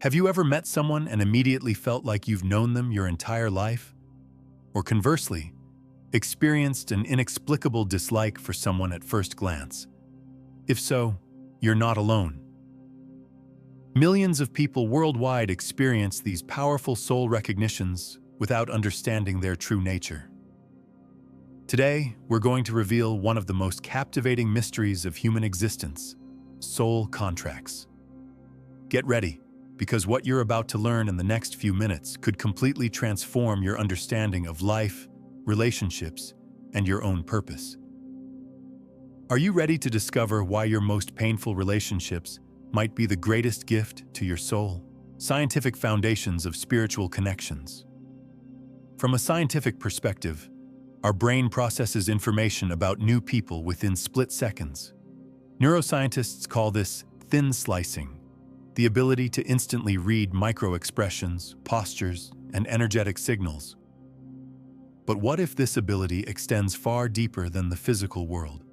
Have you ever met someone and immediately felt like you've known them your entire life? Or conversely, experienced an inexplicable dislike for someone at first glance? If so, you're not alone. Millions of people worldwide experience these powerful soul recognitions without understanding their true nature. Today, we're going to reveal one of the most captivating mysteries of human existence: soul contracts. Get ready, because what you're about to learn in the next few minutes could completely transform your understanding of life, relationships, and your own purpose. Are you ready to discover why your most painful relationships might be the greatest gift to your soul? Scientific foundations of spiritual connections. From a scientific perspective, our brain processes information about new people within split seconds. Neuroscientists call this thin slicing, the ability to instantly read micro-expressions, postures, and energetic signals. But what if this ability extends far deeper than the physical world?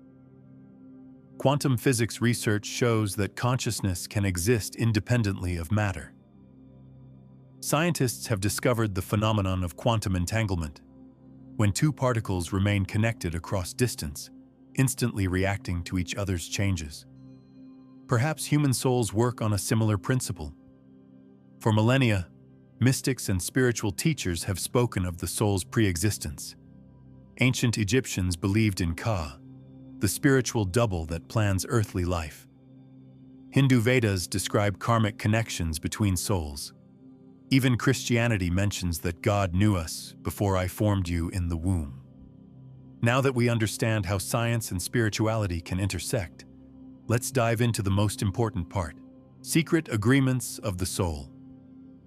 Quantum physics research shows that consciousness can exist independently of matter. Scientists have discovered the phenomenon of quantum entanglement, when two particles remain connected across distance, instantly reacting to each other's changes. Perhaps human souls work on a similar principle. For millennia, mystics and spiritual teachers have spoken of the soul's pre-existence. Ancient Egyptians believed in Ka, the spiritual double that plans earthly life. Hindu Vedas describe karmic connections between souls. Even Christianity mentions that God knew us before I formed you in the womb. Now that we understand how science and spirituality can intersect, let's dive into the most important part: secret agreements of the soul.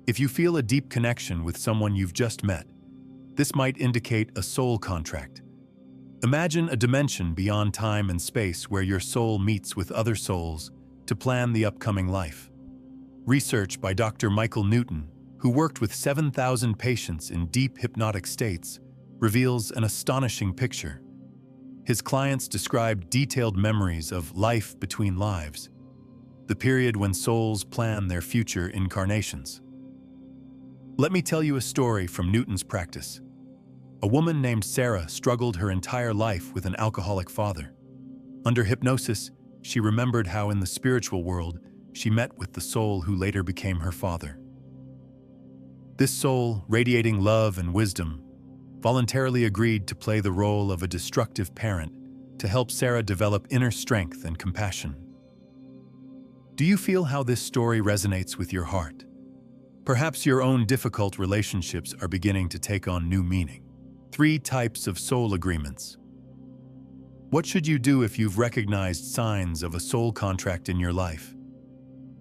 If you feel a deep connection with someone you've just met, this might indicate a soul contract. Imagine a dimension beyond time and space where your soul meets with other souls to plan the upcoming life. Research by Dr. Michael Newton, who worked with 7,000 patients in deep hypnotic states, reveals an astonishing picture. His clients described detailed memories of life between lives, the period when souls plan their future incarnations. Let me tell you a story from Newton's practice. A woman named Sarah struggled her entire life with an alcoholic father. Under hypnosis, she remembered how in the spiritual world she met with the soul who later became her father. This soul, radiating love and wisdom, voluntarily agreed to play the role of a destructive parent to help Sarah develop inner strength and compassion. Do you feel how this story resonates with your heart? Perhaps your own difficult relationships are beginning to take on new meaning. 3 types of soul agreements. What should you do if you've recognized signs of a soul contract in your life?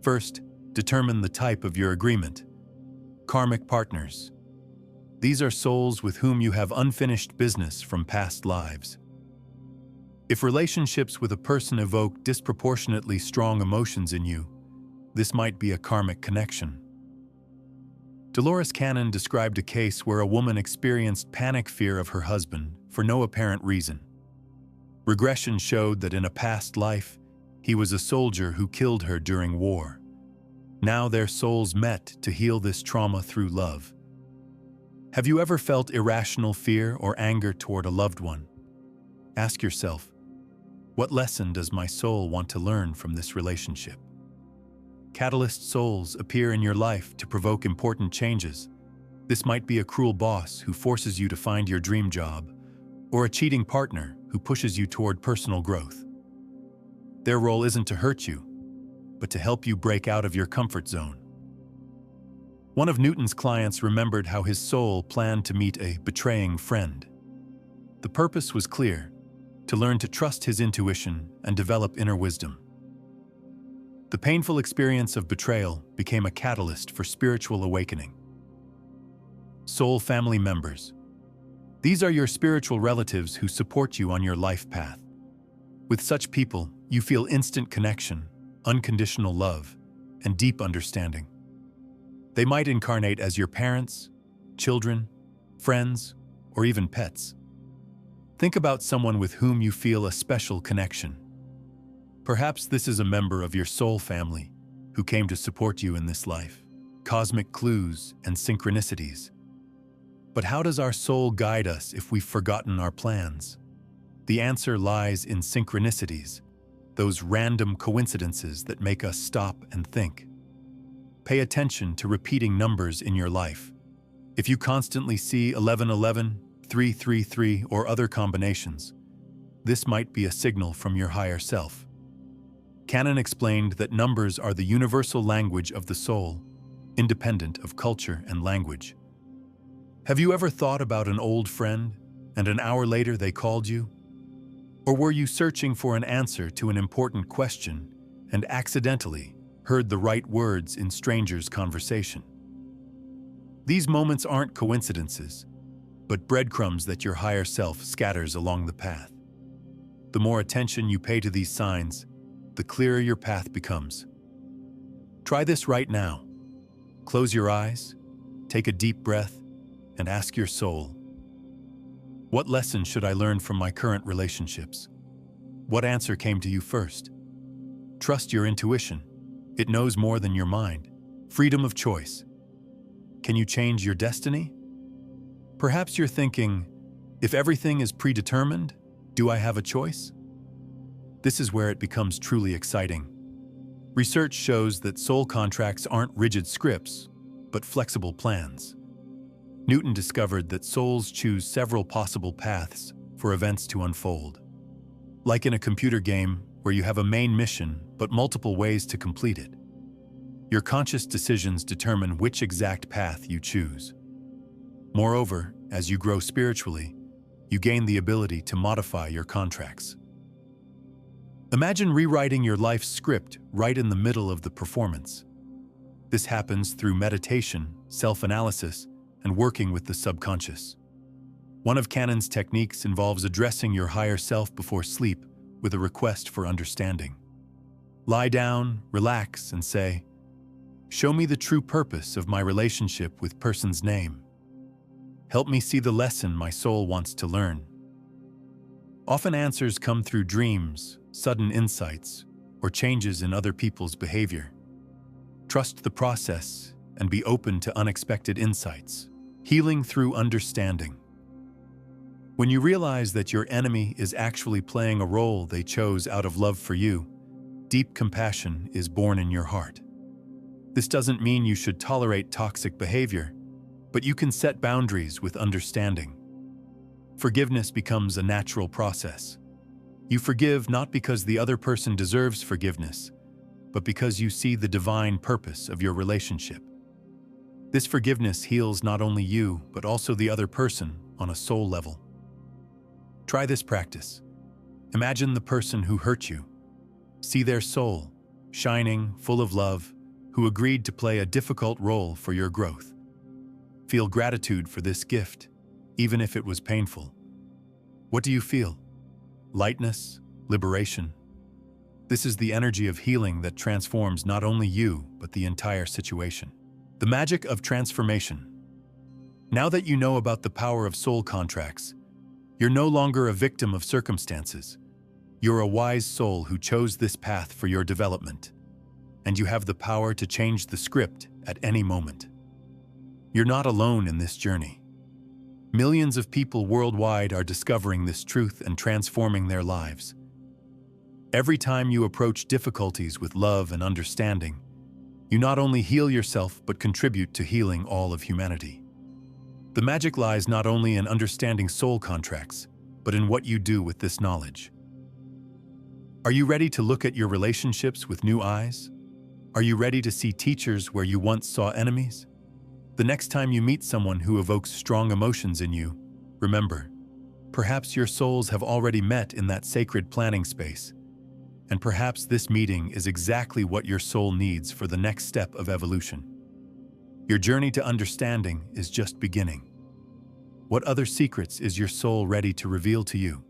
First, determine the type of your agreement. Karmic partners. These are souls with whom you have unfinished business from past lives. If relationships with a person evoke disproportionately strong emotions in you, this might be a karmic connection. Dolores described a case where a woman experienced panic fear of her husband for no apparent reason. Regression showed that in a past life, he was a soldier who killed her during war. Now their souls met to heal this trauma through love. Have you ever felt irrational fear or anger toward a loved one? Ask yourself, what lesson does my soul want to learn from this relationship? Catalyst souls appear in your life to provoke important changes. This might be a cruel boss who forces you to find your dream job, or a cheating partner who pushes you toward personal growth. Their role isn't to hurt you, but to help you break out of your comfort zone. One of Newton's clients remembered how his soul planned to meet a betraying friend. The purpose was clear: to learn to trust his intuition and develop inner wisdom. The painful experience of betrayal became a catalyst for spiritual awakening. Soul family members. These are your spiritual relatives who support you on your life path. With such people, you feel instant connection, unconditional love, and deep understanding. They might incarnate as your parents, children, friends, or even pets. Think about someone with whom you feel a special connection. Perhaps this is a member of your soul family who came to support you in this life. cosmic clues, and synchronicities. But how does our soul guide us if we've forgotten our plans? The answer lies in synchronicities, those random coincidences that make us stop and think. Pay attention to repeating numbers in your life. If you constantly see 1111, 333, or other combinations, this might be a signal from your higher self. Canon explained that numbers are the universal language of the soul, independent of culture and language. Have you ever thought about an old friend, and an hour later they called you? Or were you searching for an answer to an important question and accidentally heard the right words in strangers' conversation? These moments aren't coincidences, but breadcrumbs that your higher self scatters along the path. The more attention you pay to these signs, the clearer your path becomes. Try this right now. Close your eyes, take a deep breath, and ask your soul, what lesson should I learn from my current relationships? What answer came to you first? Trust your intuition. It knows more than your mind. Freedom of choice. Can you change your destiny? Perhaps you're thinking, if everything is predetermined, do I have a choice? This is where it becomes truly exciting. Research shows that soul contracts aren't rigid scripts, but flexible plans. Newton discovered that souls choose several possible paths for events to unfold. Like in a computer game where you have a main mission but multiple ways to complete it. Your conscious decisions determine which exact path you choose. Moreover, as you grow spiritually, you gain the ability to modify your contracts. Imagine rewriting your life's script right in the middle of the performance. This happens through meditation, self-analysis, and working with the subconscious. One of Canon's techniques involves addressing your higher self before sleep with a request for understanding. Lie down, relax, and say, "Show me the true purpose of my relationship with person's name. Help me see the lesson my soul wants to learn." Often answers come through dreams, sudden insights, or changes in other people's behavior. Trust the process and be open to unexpected insights. Healing through understanding. When you realize that your enemy is actually playing a role they chose out of love for you, deep compassion is born in your heart. This doesn't mean you should tolerate toxic behavior, but you can set boundaries with understanding. Forgiveness becomes a natural process. You forgive not because the other person deserves forgiveness, but because you see the divine purpose of your relationship. This forgiveness heals not only you, but also the other person on a soul level. Try this practice. Imagine the person who hurt you. See their soul, shining, full of love, who agreed to play a difficult role for your growth. Feel gratitude for this gift, even if it was painful. What do you feel? Lightness, liberation. This is the energy of healing that transforms not only you, but the entire situation. The magic of transformation. Now that you know about the power of soul contracts, you're no longer a victim of circumstances. You're a wise soul who chose this path for your development, and you have the power to change the script at any moment. You're not alone in this journey. Millions of people worldwide are discovering this truth and transforming their lives. Every time you approach difficulties with love and understanding, you not only heal yourself but contribute to healing all of humanity. The magic lies not only in understanding soul contracts, but in what you do with this knowledge. Are you ready to look at your relationships with new eyes? Are you ready to see teachers where you once saw enemies? The next time you meet someone who evokes strong emotions in you, remember, perhaps your souls have already met in that sacred planning space. And perhaps this meeting is exactly what your soul needs for the next step of evolution. Your journey to understanding is just beginning. What other secrets is your soul ready to reveal to you?